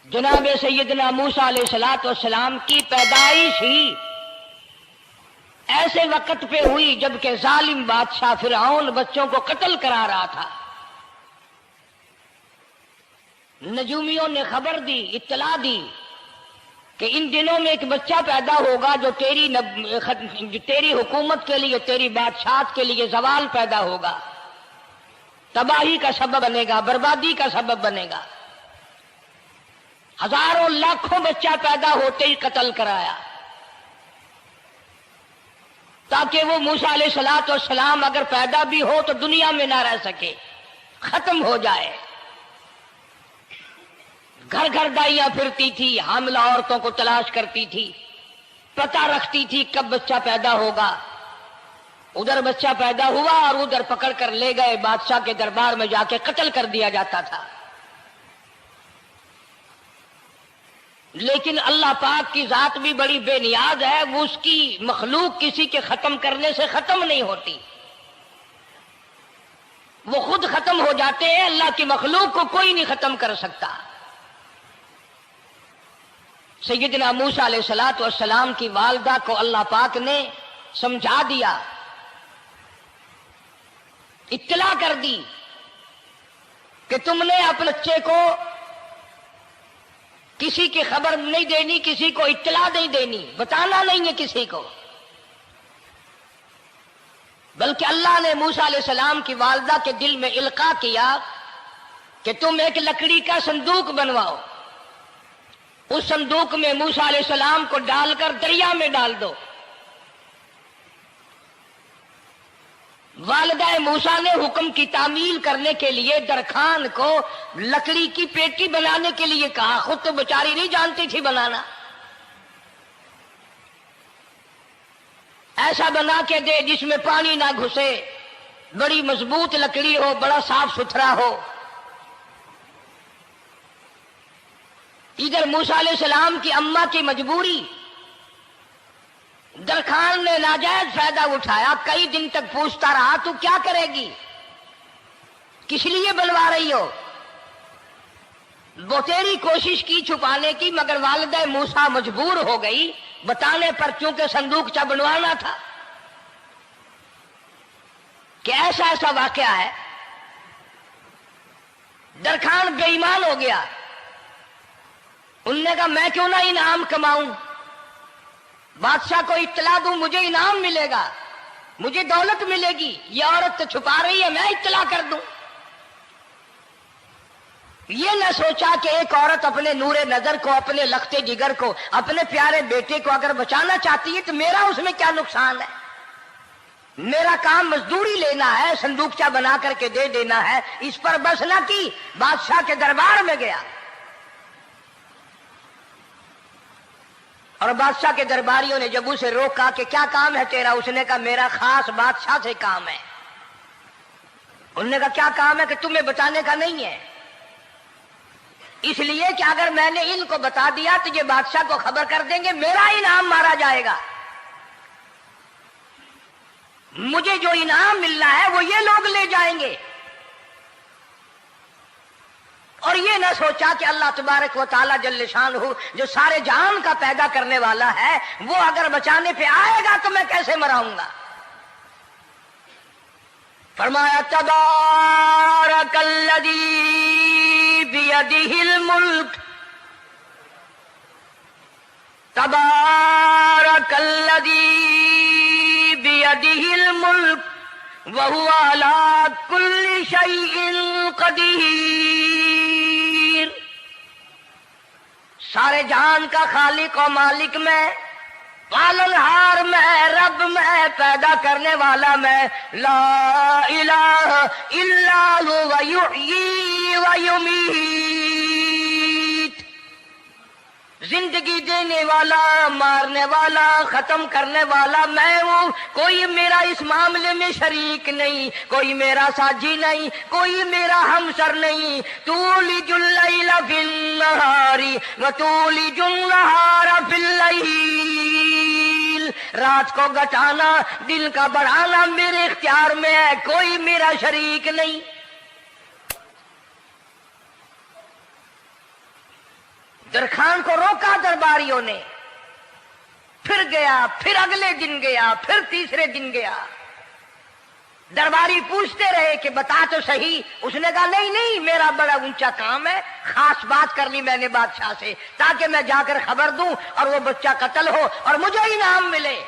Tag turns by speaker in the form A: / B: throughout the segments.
A: جناب سیدنا موسیٰ علیہ الصلوۃ والسلام کی پیدائش ہی ایسے وقت پہ ہوئی جبکہ ظالم بادشاہ فرعون بچوں کو قتل کرا رہا تھا۔ نجومیوں نے خبر دی، اطلاع دی کہ ان دنوں میں ایک بچہ پیدا ہوگا جو تیری حکومت کے لیے، تیری بادشاہت کے لیے زوال پیدا ہوگا، تباہی کا سبب بنے گا، بربادی کا سبب بنے گا۔ ہزاروں لاکھوں بچہ پیدا ہوتے ہی قتل کرایا تاکہ وہ موسیٰ علیہ الصلوۃ والسلام اگر پیدا بھی ہو تو دنیا میں نہ رہ سکے، ختم ہو جائے۔ گھر گھر دائیاں پھرتی تھی، حاملہ عورتوں کو تلاش کرتی تھی، پتہ رکھتی تھی کب بچہ پیدا ہوگا۔ ادھر بچہ پیدا ہوا اور ادھر پکڑ کر لے گئے، بادشاہ کے دربار میں جا کے قتل کر دیا جاتا تھا۔ لیکن اللہ پاک کی ذات بھی بڑی بے نیاز ہے، وہ اس کی مخلوق کسی کے ختم کرنے سے ختم نہیں ہوتی، وہ خود ختم ہو جاتے ہیں۔ اللہ کی مخلوق کو کوئی نہیں ختم کر سکتا۔ سیدنا موسیٰ علیہ الصلوۃ والسلام کی والدہ کو اللہ پاک نے سمجھا دیا، اطلاع کر دی کہ تم نے اپنے بچے کو کسی کی خبر نہیں دینی، کسی کو اطلاع نہیں دینی، بتانا نہیں ہے کسی کو، بلکہ اللہ نے موسیٰ علیہ السلام کی والدہ کے دل میں القاء کیا کہ تم ایک لکڑی کا صندوق بنواؤ، اس صندوق میں موسیٰ علیہ السلام کو ڈال کر دریا میں ڈال دو۔ والدہ موسیٰ نے حکم کی تعمیل کرنے کے لیے درخان کو لکڑی کی پیٹی بنانے کے لیے کہا، خود تو بیچاری نہیں جانتی تھی بنانا۔ ایسا بنا کے دے جس میں پانی نہ گھسے، بڑی مضبوط لکڑی ہو، بڑا صاف ستھرا ہو۔ ادھر موسیٰ علیہ السلام کی اماں کی مجبوری، درخان نے ناجائز فائدہ اٹھایا، کئی دن تک پوچھتا رہا تو کیا کرے گی، کس لیے بنوا رہی ہو؟ بتیری کوشش کی چھپانے کی، مگر والدہ موسیٰ مجبور ہو گئی بتانے پر، چونکہ صندوق بنوانا تھا۔ کہ ایسا ایسا واقعہ ہے۔ درخان بے ایمان ہو گیا، انہوں نے کہا میں کیوں نہ انعام کماؤں، بادشاہ کو اطلاع دوں، مجھے انعام ملے گا، مجھے دولت ملے گی، یہ عورت تو چھپا رہی ہے، میں اطلاع کر دوں۔ یہ نہ سوچا کہ ایک عورت اپنے نور نظر کو، اپنے لخت جگر کو، اپنے پیارے بیٹے کو اگر بچانا چاہتی ہے تو میرا اس میں کیا نقصان ہے، میرا کام مزدوری لینا ہے، صندوقچہ بنا کر کے دے دینا ہے۔ اس پر بس نہ کی، بادشاہ کے دربار میں گیا اور بادشاہ کے درباریوں نے جب اسے روکا کہ کیا کام ہے تیرا، اس نے کہا میرا خاص بادشاہ سے کام ہے۔ انہوں نے کہا کیا کام ہے؟ کہ تمہیں بتانے کا نہیں ہے، اس لیے کہ اگر میں نے ان کو بتا دیا تو یہ بادشاہ کو خبر کر دیں گے، میرا انعام مارا جائے گا، مجھے جو انعام ملنا ہے وہ یہ لوگ لے جائیں گے۔ اور یہ نہ سوچا کہ اللہ تبارک و تعالی جل شانہ جو سارے جہان کا پیدا کرنے والا ہے، وہ اگر بچانے پہ آئے گا تو میں کیسے مراؤں گا۔ فرمایا تبارک الذی بیدہ الملک، تبارک الذی بیدہ الملک وَهُوَ عَلَىٰ كُلِّ شَيْءٍ قَدِيرٌ۔ سارے جہان کا خالق و مالک میں، پالنہار میں، رب میں، پیدا کرنے والا میں، لا الہ الا هو یحیی و یمیت، زندگی دینے والا، مارنے والا، ختم کرنے والا میں ہوں، کوئی میرا اس معاملے میں شریک نہیں، کوئی میرا ساجی نہیں، کوئی میرا ہمسر نہیں۔ تولج اللیل فی النہار وتولج النہار فی اللیل، رات کو گھٹانا، دن کا بڑھانا میرے اختیار میں ہے، کوئی میرا شریک نہیں۔ درخان کو روکا درباریوں نے، پھر گیا، پھر اگلے دن گیا، پھر تیسرے دن گیا۔ درباری پوچھتے رہے کہ بتا تو صحیح۔ اس نے کہا نہیں نہیں، میرا بڑا اونچا کام ہے، خاص بات کر لی میں نے بادشاہ سے تاکہ میں جا کر خبر دوں اور وہ بچہ قتل ہو اور مجھے انعام ملے۔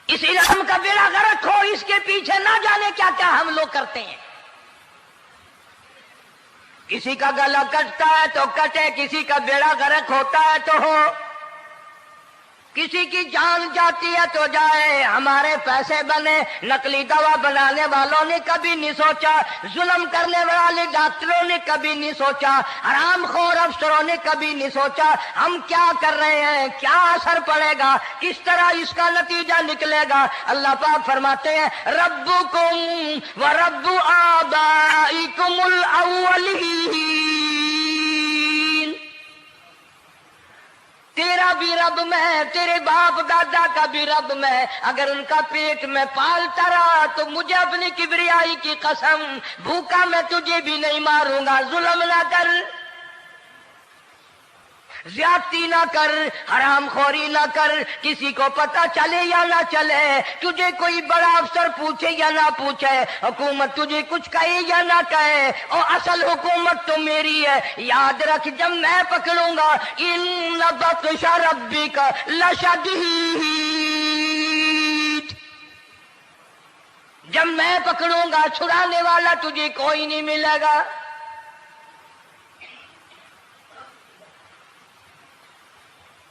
A: اس انعام کا بیڑا غرق ہو، اس کے پیچھے نہ جانے کیا کیا ہم لوگ کرتے ہیں۔ کسی کا گلا کٹتا ہے تو کٹے، کسی کا بیڑا غرق ہوتا ہے تو ہو، کسی کی جان جاتی ہے تو جائے، ہمارے پیسے بنے۔ نقلی دوا بنانے والوں نے کبھی نہیں سوچا، ظلم کرنے والے ڈاکٹروں نے کبھی نہیں سوچا، حرام خور افسروں نے کبھی نہیں سوچا ہم کیا کر رہے ہیں، کیا اثر پڑے گا، کس طرح اس کا نتیجہ نکلے گا۔ اللہ پاک فرماتے ہیں ربکم و رب آبائکم الاولین، تیرا بھی رب میں، تیرے باپ دادا کا بھی رب میں، اگر ان کا پیٹ میں پالتا رہا تو مجھے اپنی کبریائی کی قسم، بھوکا میں تجھے بھی نہیں ماروں گا۔ ظلم نہ کر، زیادتی نہ کر، حرام خوری نہ کر، کسی کو پتہ چلے یا نہ چلے، تجھے کوئی بڑا افسر پوچھے یا نہ پوچھے، حکومت تجھے کچھ کہے یا نہ کہے، اور اصل حکومت تو میری ہے۔ یاد رکھ جب میں پکڑوں گا ان بطش ربک لشدید، جب میں پکڑوں گا چھڑانے والا تجھے کوئی نہیں ملے گا۔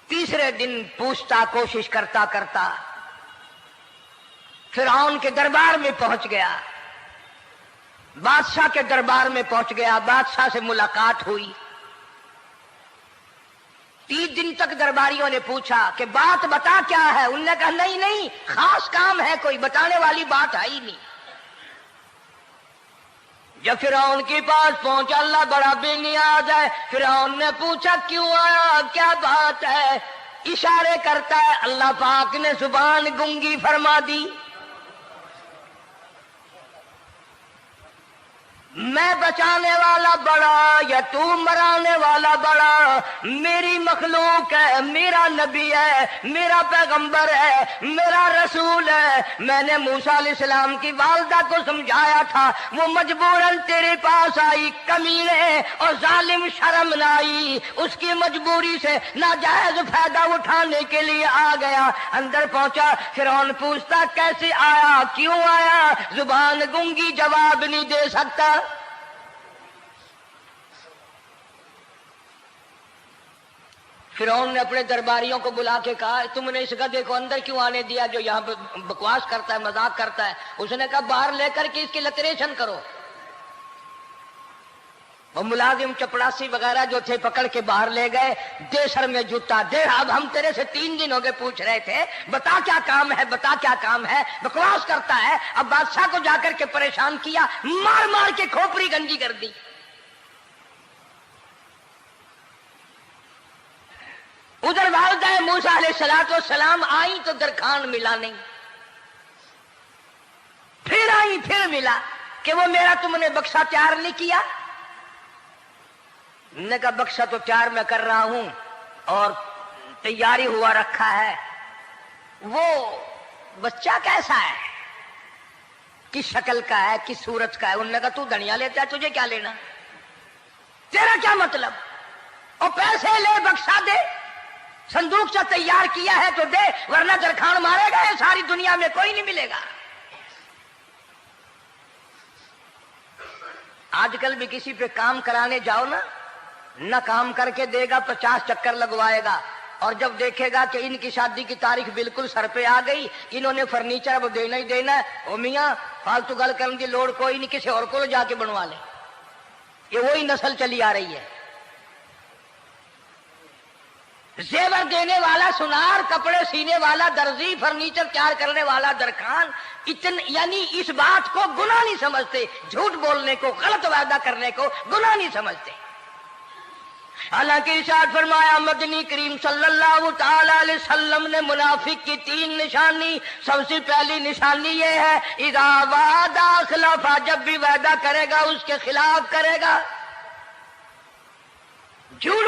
A: تیسرے دن پوچھتا، کوشش کرتا کرتا فرعون کے دربار میں پہنچ گیا، بادشاہ کے دربار میں پہنچ گیا، بادشاہ سے ملاقات ہوئی۔ 3 دن تک درباریوں نے پوچھا کہ بات بتا کیا ہے، انہوں نے کہا نہیں نہیں، خاص کام ہے، کوئی بتانے والی بات ہے ہی نہیں۔ جب فرعون کے پاس پہنچا، اللہ بڑا بے نیاز ہے، فرعون نے پوچھا کیوں آیا، کیا بات ہے، اشارے کرتا ہے، اللہ پاک نے زبان گنگی فرما دی۔ میں بچانے والا بڑا یا تو مرانے والا بڑا، میری مخلوق ہے، میرا نبی ہے، میرا پیغمبر ہے، میرا رسول ہے۔ میں نے موسیٰ علیہ السلام کی والدہ کو سمجھایا تھا، وہ مجبوراً تیرے پاس آئی، کمینے اور ظالم شرم نہ آئی، اس کی مجبوری سے ناجائز فائدہ اٹھانے کے لیے آ گیا۔ اندر پہنچا، فرعون پوچھتا کیسے آیا، کیوں آیا، زبان گنگی جواب نہیں دے سکتا۔ فرعون نے اپنے درباریوں کو بلا کے کہا تم نے اس گدھے کو اندر کیوں آنے دیا جو یہاں پہ بکواس کرتا ہے، مذاق کرتا ہے؟ اس نے کہا باہر لے کر کے اس کی لتریشن کرو۔ وہ ملازم چپڑاسی وغیرہ جو تھے پکڑ کے باہر لے گئے، دے سر میں جوتا دے، اب ہم تیرے سے 3 دن ہو گئے پوچھ رہے تھے بتا کیا کام ہے، بتا کیا کام ہے، بکواس کرتا ہے۔ اب بادشاہ کو جا کر کے پریشان کیا، مار مار کے کھوپڑی گنجی کر دی۔ ادھر والدہ موسیٰ علیہ السلام آئی تو درخان ملا نہیں، پھر آئی پھر ملا کہ وہ میرا تم نے بکسا تیار نہیں کیا۔ نے کہا بکسا تو تیار میں کر رہا ہوں اور تیاری ہوا رکھا ہے، وہ بچہ کیسا ہے، کس شکل کا ہے، کس صورت کا ہے؟ انہوں نے کہا تو دنیا لیتا ہے، تجھے کیا لینا، تیرا کیا مطلب، اور پیسے لے بکسا دے، صندوق سے تیار کیا ہے تو دے، ورنہ درخان مارے گا، ساری دنیا میں کوئی نہیں ملے گا۔ آج کل بھی کسی پہ کام کرانے جاؤ نا، نہ کام کر کے دے گا، 50 چکر لگوائے گا، اور جب دیکھے گا کہ ان کی شادی کی تاریخ بالکل سر پہ آ گئی، انہوں نے فرنیچر اب دینا ہی دینا ہے، او میاں فالتو گل کرنے کی لوڑ کوئی نہیں، کسی اور کو جا کے بنوا لے۔ یہ وہی نسل چلی آ رہی ہے، زیور دینے والا سنار، کپڑے سینے والا درزی، فرنیچر تیار کرنے والا درخان، یعنی اس بات کو گناہ نہیں سمجھتے، جھوٹ بولنے کو، غلط وعدہ کرنے کو گناہ نہیں سمجھتے۔ حالانکہ ارشاد فرمایا مدنی کریم صلی اللہ تعالی علیہ وسلم نے منافق کی 3 نشانی، سب سے پہلی نشانی یہ ہے اذا وعد اخلف، جب بھی وعدہ کرے گا اس کے خلاف کرے گا۔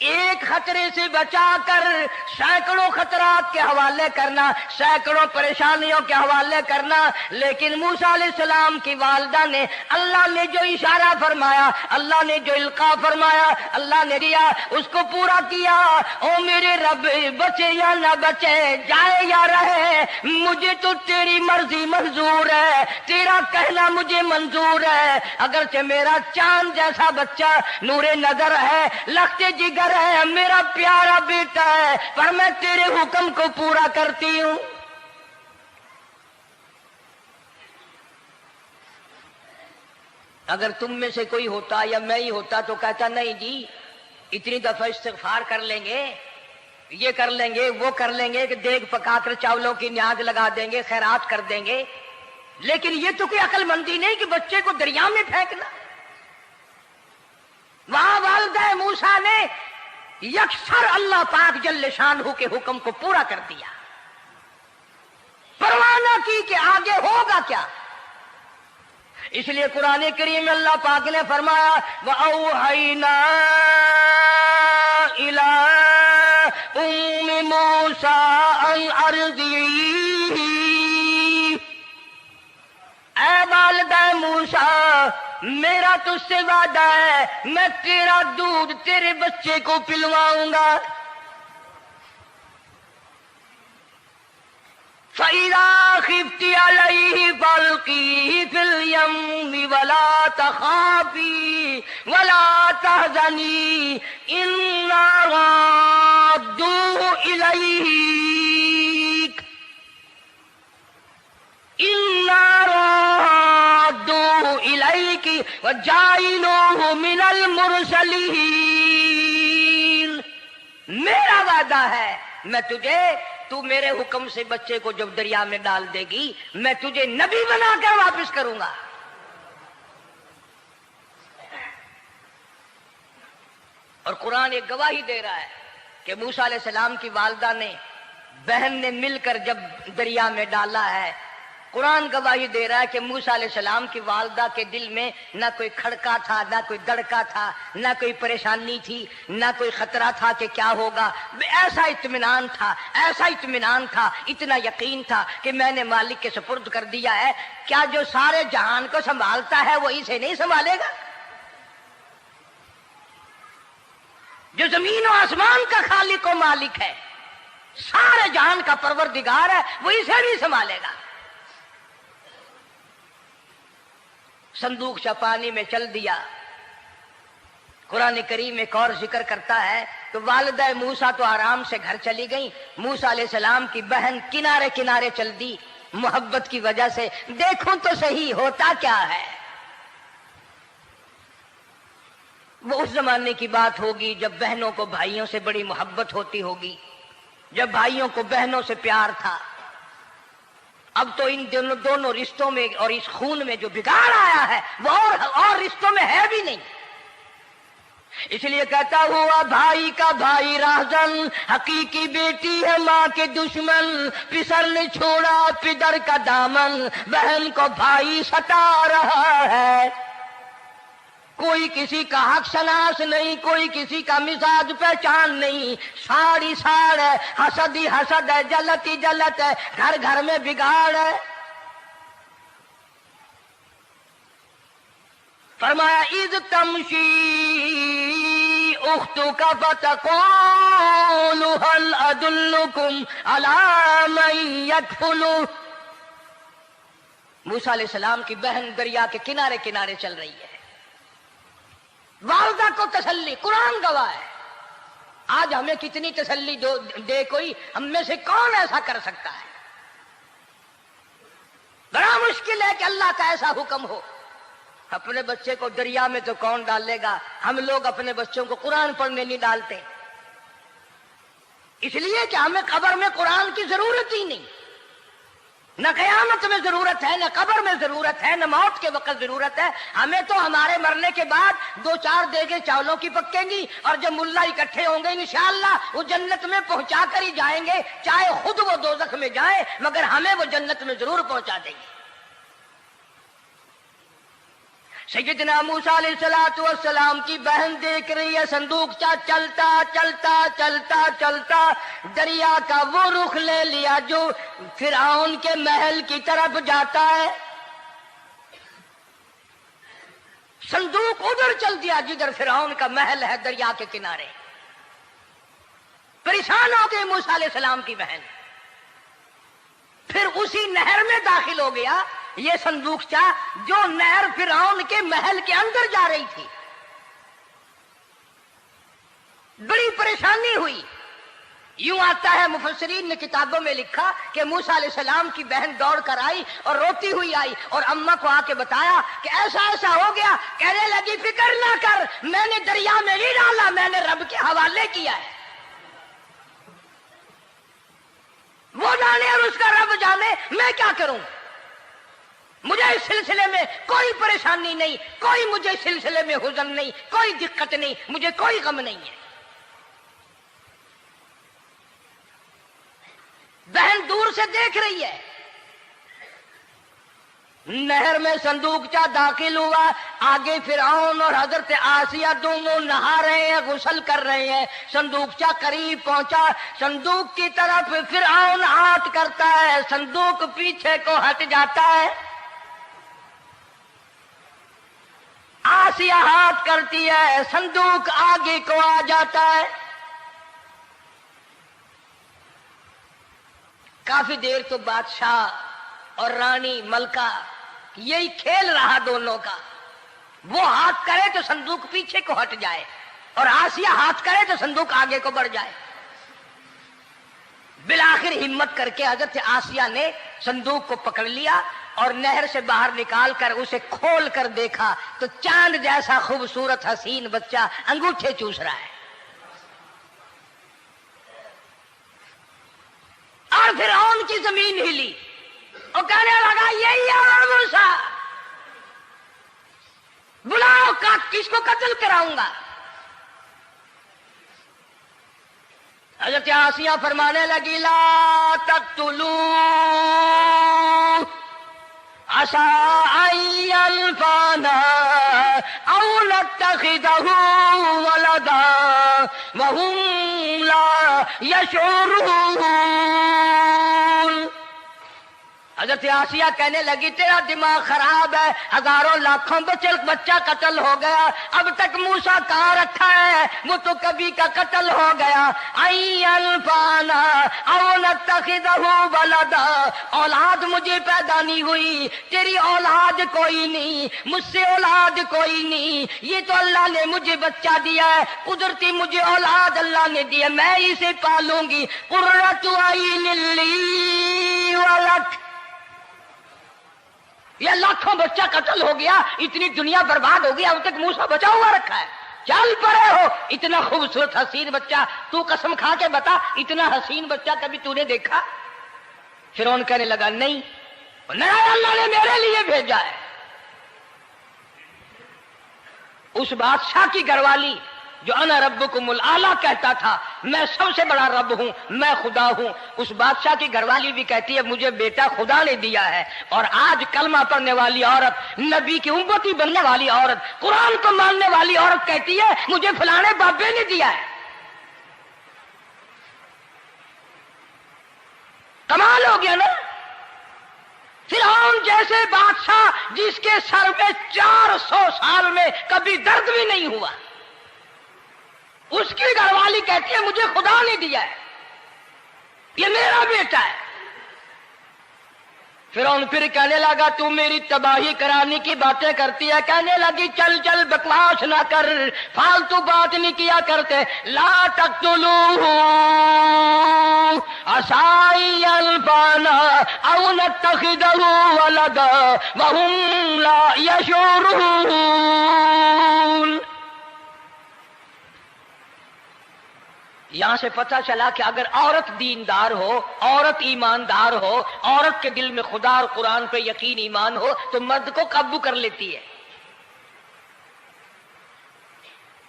A: ایک خطرے سے بچا کر سینکڑوں خطرات کے حوالے کرنا، سینکڑوں پریشانیوں کے حوالے کرنا۔ لیکن موسیٰ علیہ السلام کی والدہ نے اللہ نے جو اشارہ فرمایا، اللہ نے جو القاء فرمایا، اللہ نے دیا، اس کو پورا کیا۔ او میرے رب، بچے یا نہ بچے، جائے یا رہے، مجھے تو تیری مرضی منظور ہے، تیرا کہنا مجھے منظور ہے۔ اگرچہ میرا چاند جیسا بچہ نور نظر ہے، لخت جگر ہے، میرا پیارا بیٹا ہے، پر میں تیرے حکم کو پورا کرتی ہوں۔ اگر تم میں سے کوئی ہوتا یا میں ہی ہوتا تو کہتا نہیں جی اتنی دفعہ استغفار کر لیں گے، یہ کر لیں گے، وہ کر لیں گے، کہ دیگ پکا کر چاولوں کی نیاز لگا دیں گے، خیرات کر دیں گے۔ لیکن یہ تو کوئی عقل مندی نہیں کہ بچے کو دریا میں پھینکنا۔ وہاں والدہ موسیٰ نے یکسر اللہ پاک جل شانہ کے حکم کو پورا کر دیا، پرواہ نہ کی کہ آگے ہوگا کیا۔ اس لیے قرآن کریم میں اللہ پاک نے فرمایا وَأَوْحَيْنَا إِلَىٰ أُمِّ مُوسَىٰ أَنْ أَرْضِعِيهِ، اے والدہ موسیٰ، میرا تجھ سے وعدہ ہے، میں تیرا دودھ تیرے بچے کو پلواؤں گا۔ فَإِذَا خِفْتِ عَلَيْهِ فَأَلْقِيهِ فِي الْيَمِّ وَلَا تَخَافِي وَلَا تَحْزَنِي إِنَّا رَادُّوهُ إِلَيْكَ وَجَاعِلُوهُ مِنَ الْمُرْسَلِينَ۔ میرا وعدہ ہے میں تجھے، تو میرے حکم سے بچے کو جب دریا میں ڈال دے گی، میں تجھے نبی بنا کر واپس کروں گا۔ اور قرآن ایک گواہی دے رہا ہے کہ موسیٰ علیہ السلام کی والدہ نے، بہن نے مل کر جب دریا میں ڈالا ہے، قرآن گواہی دے رہا ہے کہ موسیٰ علیہ السلام کی والدہ کے دل میں نہ کوئی کھڑکا تھا، نہ کوئی دڑکا تھا، نہ کوئی پریشانی تھی، نہ کوئی خطرہ تھا کہ کیا ہوگا۔ ایسا اطمینان تھا، ایسا اطمینان تھا، اتنا یقین تھا کہ میں نے مالک کے سپرد کر دیا ہے۔ کیا جو سارے جہان کو سنبھالتا ہے وہ اسے نہیں سنبھالے گا؟ جو زمین و آسمان کا خالق و مالک ہے، سارے جہان کا پروردگار ہے، وہ اسے بھی سنبھالے گا۔ صندوق سے پانی میں چل دیا۔ قرآن کریم ایک اور ذکر کرتا ہے تو والدہ موسیٰ تو آرام سے گھر چلی گئیں، موسیٰ علیہ السلام کی بہن کنارے کنارے چل دی محبت کی وجہ سے، دیکھوں تو صحیح ہوتا کیا ہے۔ وہ اس زمانے کی بات ہوگی جب بہنوں کو بھائیوں سے بڑی محبت ہوتی ہوگی، جب بھائیوں کو بہنوں سے پیار تھا۔ اب تو ان دونوں رشتوں میں اور اس خون میں جو بگاڑ آیا ہے وہ اور رشتوں میں ہے بھی نہیں۔ اس لیے کہتا ہوا بھائی کا بھائی راہزن، حقیقی بیٹی ہے ماں کے دشمن، پسر نے چھوڑا پدر کا دامن، بہن کو بھائی ستا رہا ہے۔ کوئی کسی کا حق شناس نہیں، کوئی کسی کا مزاج پہچان نہیں، ساڑی ساڑ ہے، حسد ہی حسد ہے، جلت ہی جلت ہے، گھر گھر میں بگاڑ ہے۔ فرمایا اذ تمشی اختک فتقول هل ادلکم علی من یکفل۔ موسیٰ علیہ السلام کی بہن دریا کے کنارے کنارے چل رہی ہے، والدہ کو تسلی، قرآن گواہ ہے۔ آج ہمیں کتنی تسلی دے کوئی، ہم میں سے کون ایسا کر سکتا ہے؟ بڑا مشکل ہے کہ اللہ کا ایسا حکم ہو۔ اپنے بچے کو دریا میں تو کون ڈالے گا؟ ہم لوگ اپنے بچوں کو قرآن پڑھنے نہیں ڈالتے، اس لیے کہ ہمیں قبر میں قرآن کی ضرورت ہی نہیں، نہ قیامت میں ضرورت ہے، نہ قبر میں ضرورت ہے، نہ موت کے وقت ضرورت ہے۔ ہمیں تو ہمارے مرنے کے بعد 2-4 دیگیں چاولوں کی پکیں گی، اور جب ملا اکٹھے ہوں گے انشاءاللہ وہ جنت میں پہنچا کر ہی جائیں گے، چاہے خود وہ دوزخ میں جائیں، مگر ہمیں وہ جنت میں ضرور پہنچا دیں گے۔ سیدنا موسیٰ علیہ السلام کی بہن دیکھ رہی ہے صندوق چلتا چلتا چلتا چلتا دریا کا وہ رخ لے لیا جو فرعون کے محل کی طرف جاتا ہے. صندوق ادھر چل دیا جدھر فرعون کا محل ہے دریا کے کنارے. پریشان ہو گئی موسیٰ علیہ السلام کی بہن. پھر اسی نہر میں داخل ہو گیا یہ صندوق جو نہر فرعون کے محل کے اندر جا رہی تھی. بڑی پریشانی ہوئی. یوں آتا ہے مفسرین نے کتابوں میں لکھا کہ موسیٰ علیہ السلام کی بہن دوڑ کر آئی اور روتی ہوئی آئی اور اماں کو آ کے بتایا کہ ایسا ایسا ہو گیا. کہنے لگی فکر نہ کر، میں نے دریا میں نہیں ڈالا، میں نے رب کے حوالے کیا ہے. وہ جانے اور اس کا رب جانے، میں کیا کروں. مجھے اس سلسلے میں کوئی پریشانی نہیں، کوئی مجھے اس سلسلے میں حزن نہیں، کوئی دقت نہیں، مجھے کوئی غم نہیں ہے. بہن دور سے دیکھ رہی ہے. نہر میں صندوق داخل ہوا. آگے فرعون اور حضرت آسیہ دونوں نہا رہے ہیں، غسل کر رہے ہیں. صندوق قریب پہنچا. صندوق کی طرف فرعون ہاتھ کرتا ہے، صندوق پیچھے کو ہٹ جاتا ہے. آسیہ ہاتھ کرتی ہے، صندوق آگے کو آ جاتا ہے. کافی دیر تو بادشاہ اور رانی ملکہ یہی کھیل رہا دونوں کا. وہ ہاتھ کرے تو صندوق پیچھے کو ہٹ جائے اور آسیہ ہاتھ کرے تو صندوق آگے کو بڑھ جائے. بالآخر ہمت کر کے حضرت آسیہ نے صندوق کو پکڑ لیا اور نہر سے باہر نکال کر اسے کھول کر دیکھا تو چاند جیسا خوبصورت حسین بچہ انگوٹھے چوس رہا ہے. اور فرعون کی زمین ہلی اور کہنے لگا یہی ہے موسیٰ، بلاؤ کس کو قتل کراؤں گا. حضرت آسیہ فرمانے لگی لا تقتلوا عسى أن ينفعنا أو نتخذه ولدا وهم لا يشعرون. حضرت آسیہ کہنے لگی تیرا دماغ خراب ہے، ہزاروں لاکھوں بچہ قتل ہو گیا، اب تک موسیٰ کہاں رکھا ہے، وہ تو کبھی کا قتل ہو گیا. انفانا او نتخذہ ولدا، اولاد مجھے پیدا نہیں ہوئی، تیری اولاد کوئی نہیں، مجھ سے اولاد کوئی نہیں، یہ تو اللہ نے مجھے بچہ دیا ہے، قدرتی مجھے اولاد اللہ نے دیا، میں اسے پالوں گی. قرۃ عین لی ولک، یہ لاکھوں بچہ قتل ہو گیا، اتنی دنیا برباد ہو گیا، اب تک موسیٰ بچا ہوا رکھا ہے. چل پڑے ہو، اتنا خوبصورت حسین بچہ، تو قسم کھا کے بتا اتنا حسین بچہ کبھی تو نے دیکھا؟ فرعون کہنے لگا نہیں، اللہ نے میرے لیے بھیجا ہے. اس بادشاہ کی گھر والی جو انا ربکم الاعلی کہتا تھا، میں سب سے بڑا رب ہوں، میں خدا ہوں، اس بادشاہ کی گھر والی بھی کہتی ہے مجھے بیٹا خدا نے دیا ہے. اور آج کلمہ پڑھنے والی عورت، نبی کی امتی بننے والی عورت، قرآن کو ماننے والی عورت کہتی ہے مجھے فلانے بابے نے دیا ہے. کمال ہو گیا نا. فرعون جیسے بادشاہ جس کے سر میں 400 سال میں کبھی درد بھی نہیں ہوا، اس کی گھر والی کہتی ہے مجھے خدا نے دیا ہے، یہ میرا بیٹا ہے. فرعون پھر کہنے لگا تو میری تباہی کرانے کی باتیں کرتی ہے. کہنے لگی چل چل بکواس نہ کر، فالتو بات نہیں کیا کرتے. لا تقتلوہ عسى أن ينفعنا أو نتخذه ولدا وهم لا يشعرون. یہاں سے پتہ چلا کہ اگر عورت دیندار ہو، عورت ایماندار ہو، عورت کے دل میں خدا اور قرآن پہ یقین ایمان ہو تو مرد کو قابو کر لیتی ہے.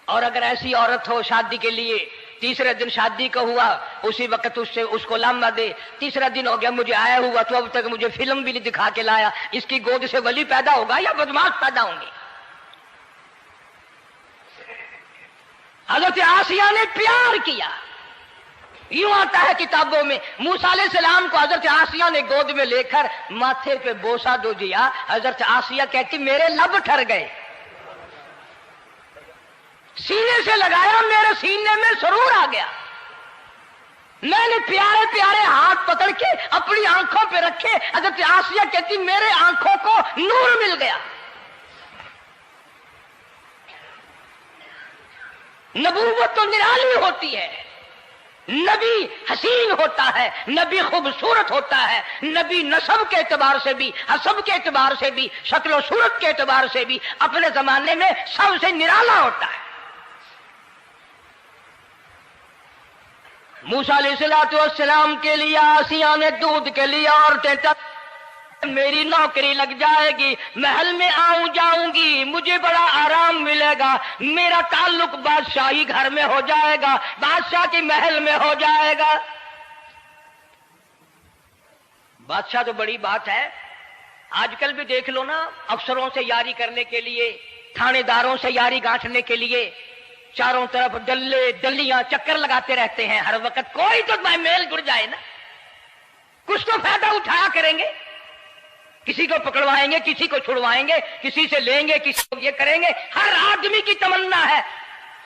A: اور اگر ایسی عورت ہو شادی کے لیے، تیسرے دن شادی کا ہوا، اسی وقت اس کو لامہ دے، تیسرا دن ہو گیا مجھے آیا ہوا تو اب تک مجھے فلم بھی نہیں دکھا کے لایا، اس کی گود سے ولی پیدا ہوگا یا بدماش پیدا ہوں گے؟ حضرت آسیہ نے پیار کیا. یوں آتا ہے کتابوں میں موسیٰ علیہ السلام کو حضرت آسیہ نے گود میں لے کر ماتھے پہ بوسہ دو دیا. حضرت آسیہ کہتی میرے لب ٹھر گئے. سینے سے لگایا, میرے سینے میں سرور آ گیا. میں نے پیارے پیارے ہاتھ پکڑ کے اپنی آنکھوں پہ رکھے. حضرت آسیہ کہتی میرے آنکھوں کو نور مل گیا. نبوت تو نرالی ہوتی ہے, نبی حسین ہوتا ہے, نبی خوبصورت ہوتا ہے, نبی نسب کے اعتبار سے بھی, حسب کے اعتبار سے بھی, شکل و صورت کے اعتبار سے بھی اپنے زمانے میں سب سے نرالا ہوتا ہے. موسیٰ علیہ السلام کے لیے آسیہ نے دودھ کے لیے عورتیں میری نوکری لگ جائے گی, محل میں آؤں جاؤں گی, مجھے بڑا آرام ملے گا, میرا تعلق بادشاہی گھر میں ہو جائے گا, بادشاہ کے محل میں ہو جائے گا. بادشاہ تو بڑی بات ہے. آج کل بھی دیکھ لو نا, افسروں سے یاری کرنے کے لیے, تھانے داروں سے یاری گانٹھنے کے لیے چاروں طرف ڈلے ڈلیاں چکر لگاتے رہتے ہیں ہر وقت. کوئی تو میل جڑ جائے نا, کچھ تو فائدہ اٹھایا کریں گے. کسی کو پکڑوائیں گے, کسی کو چھڑوائیں گے, کسی سے لیں گے, کسی کو یہ کریں گے. ہر آدمی کی تمنا ہے,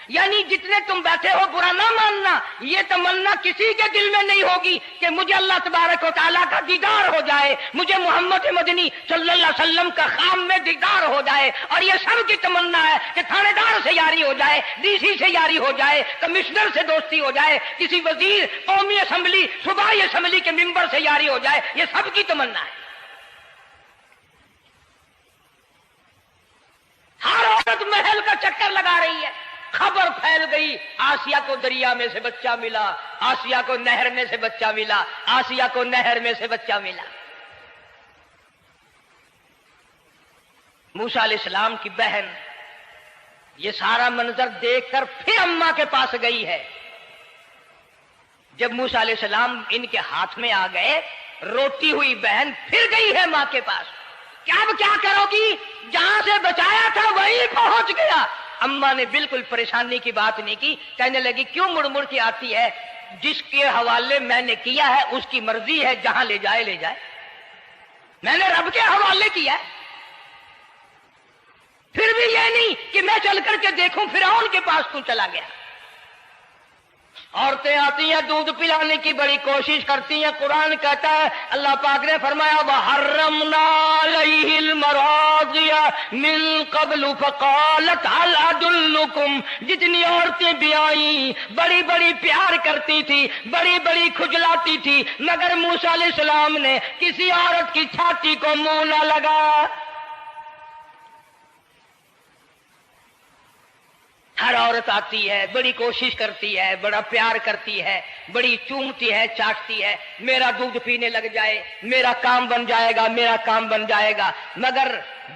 A: یعنی جتنے تم بیٹھے ہو برا نہ ماننا, یہ تمنا کسی کے دل میں نہیں ہوگی کہ مجھے اللہ تبارک و تعالیٰ کا دیدار ہو جائے, مجھے محمد مدنی صلی اللہ علیہ وسلم کا خام میں دیدار ہو جائے. اور یہ سب کی تمنا ہے کہ تھانے دار سے یاری ہو جائے, ڈی سی سے یاری ہو جائے, کمشنر سے دوستی ہو جائے, کسی وزیر, قومی اسمبلی, صوبائی اسمبلی کے ممبر سے یاری ہو جائے. یہ سب کی تمنا ہے. ہر عورت محل کا چکر لگا رہی ہے. خبر پھیل گئی, آسیہ کو دریا میں سے بچہ ملا, آسیہ کو نہر میں سے بچہ ملا, آسیہ کو نہر میں سے بچہ ملا. موسیٰ علیہ السلام کی بہن یہ سارا منظر دیکھ کر پھر اماں کے پاس گئی ہے. جب موسیٰ علیہ السلام ان کے ہاتھ میں آ گئے, روتی ہوئی بہن پھر گئی ہے ماں کے پاس. کیا کرو گی, جہاں سے بچایا تھا وہیں پہنچ گیا. اماں نے بالکل پریشانی کی بات نہیں کی, کہنے لگی کیوں مڑ مڑ کے آتی ہے, جس کے حوالے میں نے کیا ہے اس کی مرضی ہے, جہاں لے جائے لے جائے. میں نے رب کے حوالے کیا ہے. پھر بھی یہ نہیں کہ میں چل کر کے دیکھوں فرعون کے پاس کیوں چلا گیا. عورتیں آتی ہیں, دودھ پلانے کی بڑی کوشش کرتی ہیں. قرآن کہتا ہے, اللہ پاک نے فرمایا وَحَرَّمْنَا عَلَيْهِ الْمَرَاضِعَ مِن قَبْلُ فَقَالَتْ هَلْ أَدُلُّكُمْ. جتنی عورتیں بھی آئیں بڑی بڑی پیار کرتی تھی, بڑی بڑی کھجلاتی تھی, مگر موسیٰ علیہ السلام نے کسی عورت کی چھاتی کو منہ نہ لگا. ہر عورت آتی ہے, بڑی کوشش کرتی ہے, بڑا پیار کرتی ہے, بڑی چومتی ہے, چاٹتی ہے, میرا دودھ پینے لگ جائے, میرا کام بن جائے گا, میرا کام بن جائے گا. مگر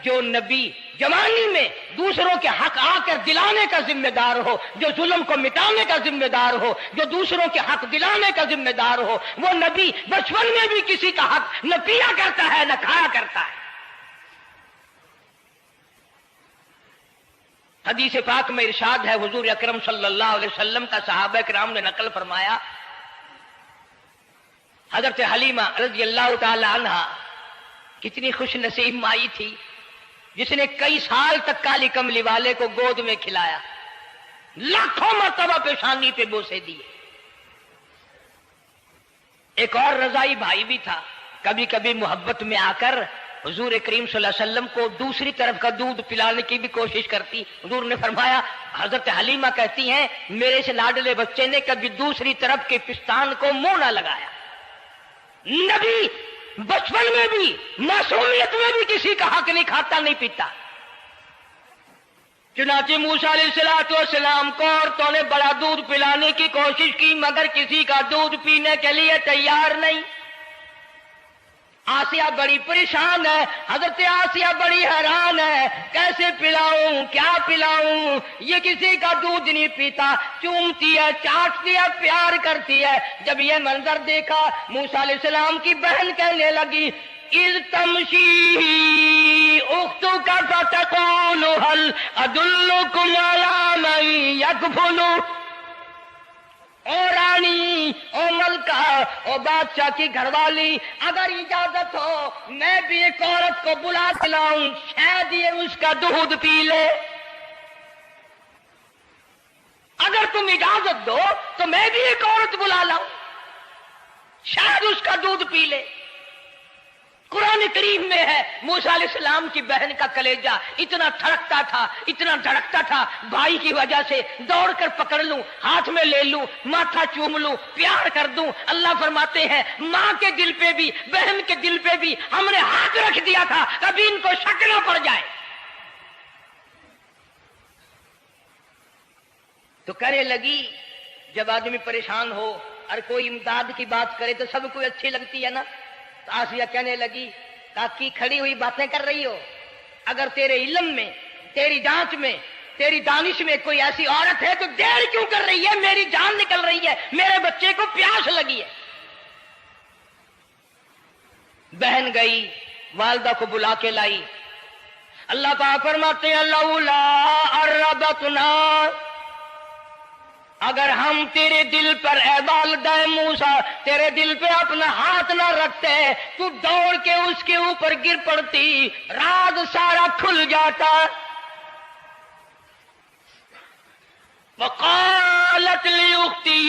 A: جو نبی جوانی میں دوسروں کے حق آ کر دلانے کا ذمہ دار ہو, جو ظلم کو مٹانے کا ذمہ دار ہو, جو دوسروں کے حق دلانے کا ذمہ دار ہو, وہ نبی بچپن میں بھی کسی کا حق نہ پیا کرتا ہے نہ کھایا کرتا ہے. حدیث پاک میں ارشاد ہے, حضور اکرم صلی اللہ علیہ وسلم کا صحابہ کرام نے نقل فرمایا, حضرت حلیمہ رضی اللہ تعالی عنہ کتنی خوش نصیب مائی تھی جس نے کئی سال تک کالی کملی والے کو گود میں کھلایا, لاکھوں مرتبہ پیشانی پہ بوسے دیے. ایک اور رضائی بھائی بھی تھا, کبھی کبھی محبت میں آ کر حضور کریم صلی اللہ علیہ وسلم کو دوسری طرف کا دودھ پلانے کی بھی کوشش کرتی. حضور نے فرمایا, حضرت حلیمہ کہتی ہیں میرے سے لاڈلے بچے نے کبھی دوسری طرف کے پستان کو منہ نہ لگایا. نبی بچپن میں بھی معصومیت میں بھی کسی کا حق نہیں کھاتا نہیں پیتا. چنانچہ موسیٰ علیہ السلام کو عورتوں نے بڑا دودھ پلانے کی کوشش کی, مگر کسی کا دودھ پینے کے لیے تیار نہیں. آسیہ بڑی پریشان ہے, حضرت آسیہ بڑی حیران ہے, کیسے پلاؤں, کیا پلاؤں, یہ کسی کا دودھ نہیں پیتا. چومتی ہے, چاٹتی ہے, پیار کرتی ہے. جب یہ منظر دیکھا موسیٰ علیہ السلام کی بہن کہنے لگی اذ تمشی اختک کا فتقول هل ادلکم علی من یکفل، او رانی، او ملکہ، او بادشاہ کی گھر والی، اگر اجازت ہو میں بھی ایک عورت کو بلا کے لاؤں، شاید یہ اس کا دودھ پی لے۔ اگر تم اجازت دو تو میں بھی ایک عورت بلا لاؤں، شاید اس کا دودھ پی لے۔ قرآن کریم میں ہے موسیٰ علیہ السلام کی بہن کا کلیجہ اتنا تھڑکتا تھا، اتنا دھڑکتا تھا، بھائی کی وجہ سے دوڑ کر پکڑ لوں، ہاتھ میں لے لوں، ماتھا چوم لوں، پیار کر دوں۔ اللہ فرماتے ہیں ماں کے دل پہ بھی، بہن کے دل پہ بھی ہم نے ہاتھ رکھ دیا تھا، کبھی ان کو شک نہ پڑ جائے۔ تو کرے لگی، جب آدمی پریشان ہو اور کوئی امداد کی بات کرے تو سب کو اچھی لگتی ہے نا۔ تو آسیہ کہنے لگی کاکی کھڑی ہوئی باتیں کر رہی ہو، اگر تیرے علم میں، تیری جانچ میں، تیری دانش میں کوئی ایسی عورت ہے تو دیر کیوں کر رہی ہے؟ میری جان نکل رہی ہے، میرے بچے کو پیاس لگی ہے۔ بہن گئی، والدہ کو بلا کے لائی۔ اللہ پاک فرماتے ہیں لولا اربتنا، اگر ہم تیرے دل پر اے والدہ موسیٰ تیرے دل پہ اپنا ہاتھ نہ رکھتے تو دوڑ کے اس کے اوپر گر پڑتی، راز سارا کھل جاتا۔ وقالت لأخته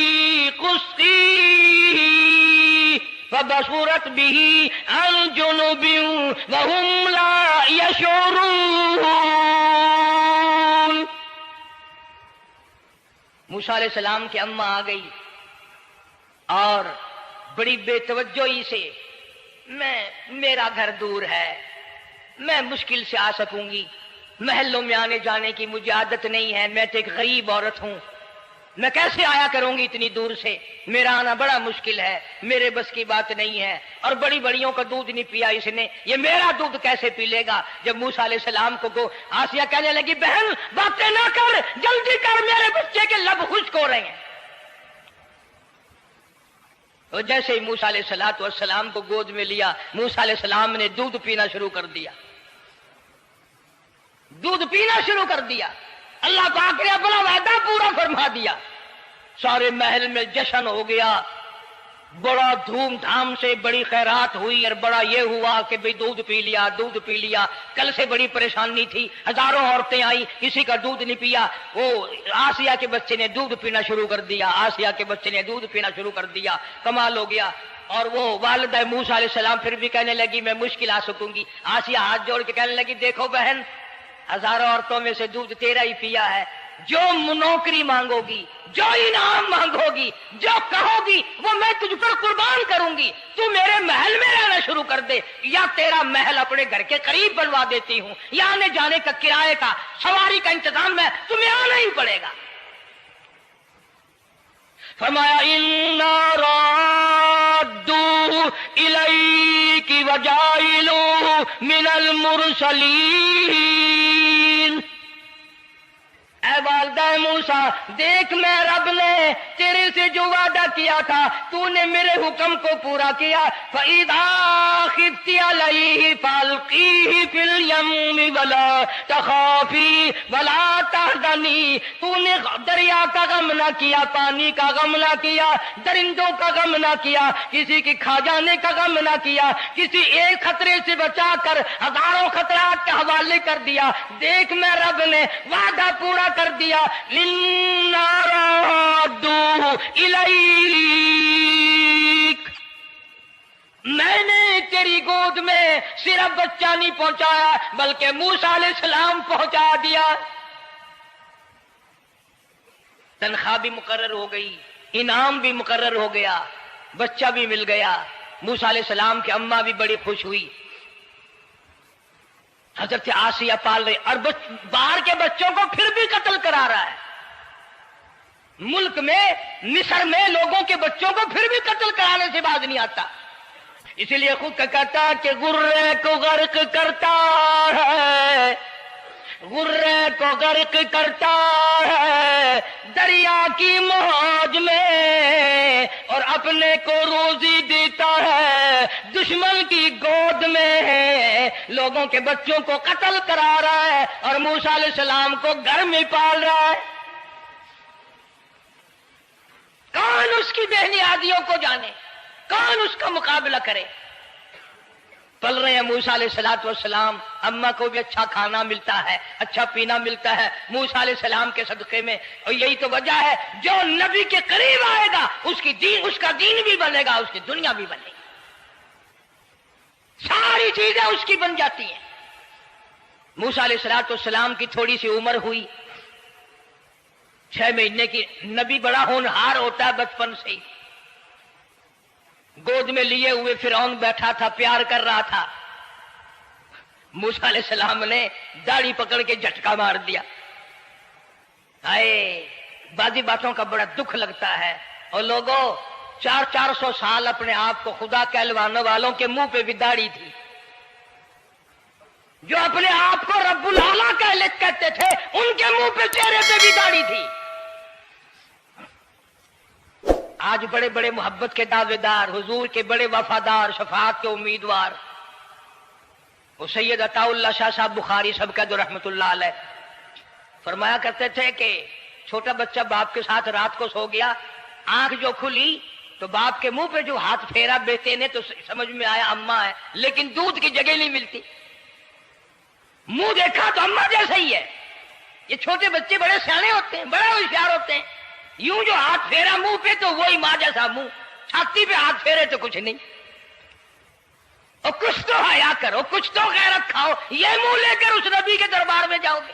A: قصيه فبصرت به عن جنب وهم لا يشعرون۔ موسیٰ علیہ السلام کی اماں آ گئی اور بڑی بے توجہی سے، میرا گھر دور ہے، میں مشکل سے آ سکوں گی، محلوں میں آنے جانے کی مجھے عادت نہیں ہے، میں تو ایک غریب عورت ہوں، میں کیسے آیا کروں گی اتنی دور سے، میرا آنا بڑا مشکل ہے، میرے بس کی بات نہیں ہے، اور بڑی بڑیوں کا دودھ نہیں پیا اس نے، یہ میرا دودھ کیسے پی لے گا؟ جب موسیٰ علیہ السلام کو آسیہ کہنے لگی بہن باتیں نہ کر، جلدی کر، میرے بچے کے لب خشک ہو رہے ہیں۔ اور جیسے ہی موسیٰ علیہ السلام کو گود میں لیا، موسیٰ علیہ السلام نے دودھ پینا شروع کر دیا، دودھ پینا شروع کر دیا۔ اللہ پاک نے اپنا وعدہ پورا فرما دیا، سارے محل میں جشن ہو گیا، بڑا دھوم دھام سے بڑی خیرات ہوئی، اور بڑا یہ ہوا کہ بھئی دودھ پی لیا، دودھ پی لیا۔ کل سے بڑی پریشانی تھی، ہزاروں عورتیں آئی، کسی کا دودھ نہیں پیا، وہ آسیہ کے بچے نے دودھ پینا شروع کر دیا، آسیہ کے بچے نے دودھ پینا شروع کر دیا، کمال ہو گیا۔ اور وہ والدہ موسیٰ علیہ السلام پھر بھی کہنے لگی میں مشکل آ سکوں گی۔ آسیہ ہاتھ جوڑ کے کہنے لگی دیکھو بہن، ہزاروں عورتوں میں سے دودھ تیرا ہی پیا ہے، جو نوکری مانگو گی، جو انعام مانگو گی، جو کہو گی وہ میں تجھ پر قربان کروں گی، تو میرے محل میں رہنا شروع کر دے، یا تیرا محل اپنے گھر کے قریب بنوا دیتی ہوں، یا آنے جانے کا کرائے کا سواری کا انتظام ہے، تمہیں آنا ہی پڑے گا۔ فرمایا اِنَّا رَادُّوهُ إِلَيْكِ وَجَاعِلُوهُ مِنَ الْمُرْسَلِينَ۔ اے والدہ موسیٰ دیکھ، میں رب نے تیرے سے جو وعدہ کیا تھا تو نے میرے حکم کو پورا کیا۔ فَإِذَا خِفْتِ عَلَيْهِ فَأَلْقِيهِ فِي الْيَمِّ وَلَا تَخَافِي وَلَا تَحْزَنِي۔ تو نے دریا کا غم نہ کیا، پانی کا غم نہ کیا، درندوں کا غم نہ کیا، کسی کی کھا جانے کا غم نہ کیا، کسی ایک خطرے سے بچا کر ہزاروں خطرات کے حوالے کر دیا۔ دیکھ میں رب نے وعدہ پورا کر دیا۔ اِنَّا رَادُّوهُ إِلَيْكَ، میں نے تیری گود میں صرف بچہ نہیں پہنچایا بلکہ موسیٰ علیہ السلام پہنچا دیا۔ تنخواہ بھی مقرر ہو گئی، انعام بھی مقرر ہو گیا، بچہ بھی مل گیا۔ موسیٰ علیہ السلام کی اماں بھی بڑی خوش ہوئی۔ حضرت آسیہ پال رہے، اور باہر کے بچوں کو پھر بھی قتل کرا رہا ہے۔ ملک میں، مصر میں لوگوں کے بچوں کو پھر بھی قتل کرانے سے باز نہیں آتا۔ اسی لیے خود کا کہتا کہ غرے کو غرق کرتا ہے، غرے کو غرق کرتا ہے دریا کی موج میں، اور اپنے کو روزی دیتا ہے دشمن کی گود میں، لوگوں کے بچوں کو قتل کرا رہا ہے اور موسیٰ علیہ السلام کو گھر میں پال رہا ہے۔ کون اس کی بہنیادیوں کو جانے، کون اس کا مقابلہ کرے؟ پل رہے ہیں موسیٰ علیہ السلام، اماں کو بھی اچھا کھانا ملتا ہے، اچھا پینا ملتا ہے موسیٰ علیہ السلام کے صدقے میں، اور یہی تو وجہ ہے جو نبی کے قریب آئے گا اس کا دین بھی بنے گا، اس کی دنیا بھی بنے گی، ساری چیزیں اس کی بن جاتی ہیں۔ موسیٰ علیہ السلام کی تھوڑی سی عمر ہوئی، 6 مہینے کی، نبی بڑا ہونہار ہوتا ہے بچپن سے ہی، گود میں لیے ہوئے فرعون بیٹھا تھا، پیار کر رہا تھا، موسیٰ علیہ السلام نے داڑھی پکڑ کے جھٹکا مار دیا۔ آئے بعضی باتوں کا بڑا دکھ لگتا ہے، اور لوگوں 400 سال اپنے آپ کو خدا کہلوانے والوں کے منہ پہ بھی داڑھی تھی، جو اپنے آپ کو رب العالی کہتے تھے ان کے منہ پہ چہرے پہ بھی داڑھی تھی۔ آج بڑے بڑے محبت کے دعوے دار، حضور کے بڑے وفادار، شفاعت کے امیدوار، وہ سید عطا اللہ شاہ صاحب بخاری سب کا جو رحمت اللہ علیہ فرمایا کرتے تھے کہ چھوٹا بچہ باپ کے ساتھ رات کو سو گیا، آنکھ جو کھلی تو باپ کے منہ پہ جو ہاتھ پھیرا بیٹے نے تو سمجھ میں آیا اماں ہے، لیکن دودھ کی جگہ نہیں ملتی، منہ دیکھا تو اماں جیسا ہی ہے۔ یہ چھوٹے بچے بڑے سیانے ہوتے ہیں، بڑے ہوشیار ہوتے ہیں، یوں جو ہاتھ پھیرا منہ پہ تو وہی ماں جیسا منہ، چھاتی پہ ہاتھ پھیرے تو کچھ نہیں۔ اور کچھ تو حیا کرو، کچھ تو غیرت کھاؤ، یہ منہ لے کر اس نبی کے دربار میں جاؤ گے؟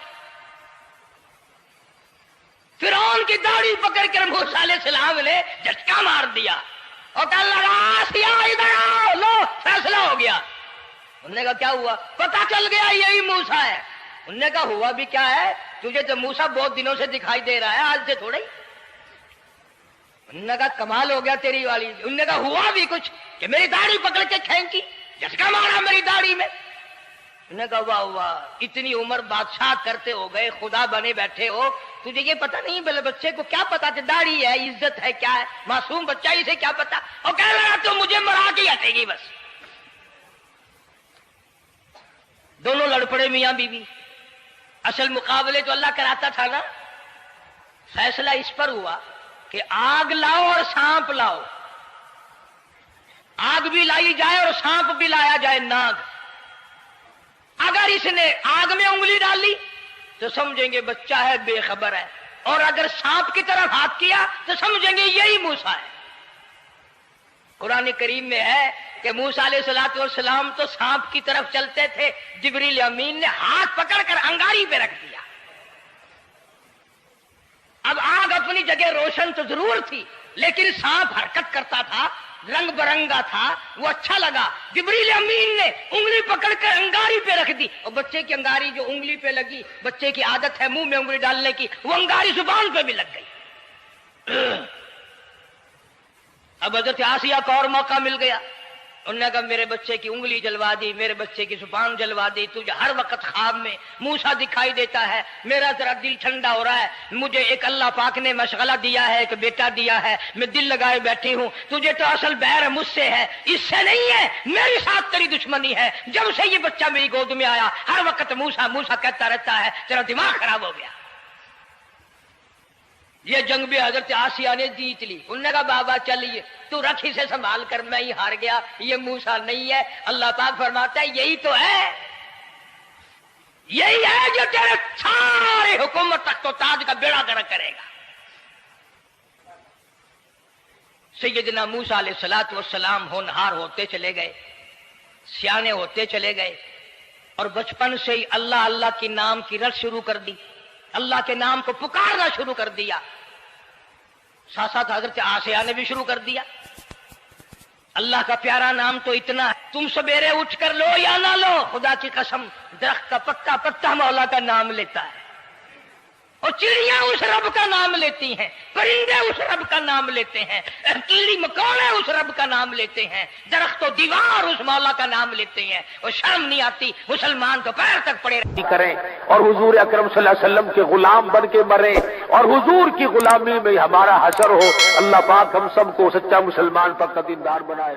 A: فرعون کی داڑھی پکڑ کر موسیٰ علیہ السلام نے جھٹکا مار دیا اور کہا لگا آسیہ ادھر آؤ، لو فیصلہ ہو گیا۔ انہوں نے کہا کیا ہوا؟ پتہ چل گیا یہی موسیٰ ہے۔ انہوں نے کہا ہوا بھی کیا ہے؟ تجھے تو موسیٰ بہت دنوں سے دکھائی دے رہا ہے، آج سے تھوڑا ہی۔ انہوں نے کہا کمال ہو گیا تیری والی۔ انہوں نے کہا ہوا بھی کچھ کہ میری داڑھی پکڑ کے کھینچی، جھٹکا مارا میری داڑھی میں۔ انہوں نے کہا واہ واہ، اتنی عمر بادشاہ کرتے ہو گئے، خدا بنے بیٹھے ہو، تجھے یہ پتہ نہیں؟ بلے بچے کو کیا پتا تھا داڑھی ہے، عزت ہے، کیا ہے؟ معصوم بچہ اسے کیا پتا؟ اور کہہ رہا تو مجھے مرا کے ہٹے گی بس۔ دونوں لڑ پڑے میاں بیوی۔ اصل مقابلے تو اللہ کراتا تھا نا۔ فیصلہ اس پر ہوا کہ آگ لاؤ اور سانپ لاؤ، آگ بھی لائی جائے اور سانپ بھی لایا جائے، ناگ۔ اگر اس نے آگ میں انگلی ڈالی تو سمجھیں گے بچہ ہے، بے خبر ہے، اور اگر سانپ کی طرف ہاتھ کیا تو سمجھیں گے یہی موسیٰ ہے۔ قرآن کریم میں ہے کہ موسیٰ علیہ السلام تو سانپ کی طرف چلتے تھے، جبریل امین نے ہاتھ پکڑ کر انگاری پہ رکھ دیا۔ اب آگ اپنی جگہ روشن تو ضرور تھی، لیکن سانپ حرکت کرتا تھا، رنگ برنگا تھا، وہ اچھا لگا۔ جبریل امین نے انگلی پکڑ کر انگاری پہ رکھ دی، اور بچے کی انگاری جو انگلی پہ لگی، بچے کی عادت ہے منہ میں انگلی ڈالنے کی، وہ انگاری زبان پہ بھی لگ گئی۔ اب حضرت آسیہ کو اور موقع مل گیا۔ انہوں نے کہا میرے بچے کی انگلی جلوا دی، میرے بچے کی زبان جلوا دی، تجھے ہر وقت خواب میں موسیٰ دکھائی دیتا ہے، میرا ذرا دل ٹھنڈا ہو رہا ہے، مجھے ایک اللہ پاک نے مشغلہ دیا ہے، ایک بیٹا دیا ہے، میں دل لگائے بیٹھی ہوں، تجھے تو اصل بیر مجھ سے ہے، اس سے نہیں ہے، میرے ساتھ تیری دشمنی ہے۔ جب سے یہ بچہ میری گود میں آیا ہر وقت موسیٰ موسیٰ کہتا رہتا ہے، تیرا دماغ خراب ہو گیا۔ یہ جنگ بھی حضرت آسیہ نے جیت لی۔ انہوں نے کہا بابا چلیے تو رکھ اسے سنبھال کر، میں ہی ہار گیا، یہ موسیٰ نہیں ہے۔ اللہ پاک فرماتا ہے یہی تو ہے، یہی ہے جو تیرے سارے حکومت تخت و تاج کا بیڑا گرک کرے گا۔ سیدنا موسیٰ علیہ السلام ہونہار ہوتے چلے گئے، سیانے ہوتے چلے گئے، اور بچپن سے ہی اللہ اللہ کی نام کی رٹ شروع کر دی، اللہ کے نام کو پکارنا شروع کر دیا۔ ساتھ ساتھ حضرت آسیہ نے بھی شروع کر دیا۔ اللہ کا پیارا نام تو اتنا ہے، تم سویرے اٹھ کر لو یا نہ لو، خدا کی قسم درخت کا پتا پتا مولا کا نام لیتا ہے، اور چڑیاں اس رب کا نام لیتی ہیں، پرندے اس رب کا نام لیتے ہیں، کیڑی مکوڑے اس رب کا نام لیتے ہیں، درخت و دیوار اس مولا کا نام لیتے ہیں، اور شرم نہیں آتی مسلمان تو پیر تک پڑے
B: کریں اور حضور اکرم صلی اللہ علیہ وسلم کے غلام بن کے مریں اور حضور کی غلامی میں ہمارا حشر ہو۔ اللہ پاک ہم سب کو سچا مسلمان پر دیندار بنائے۔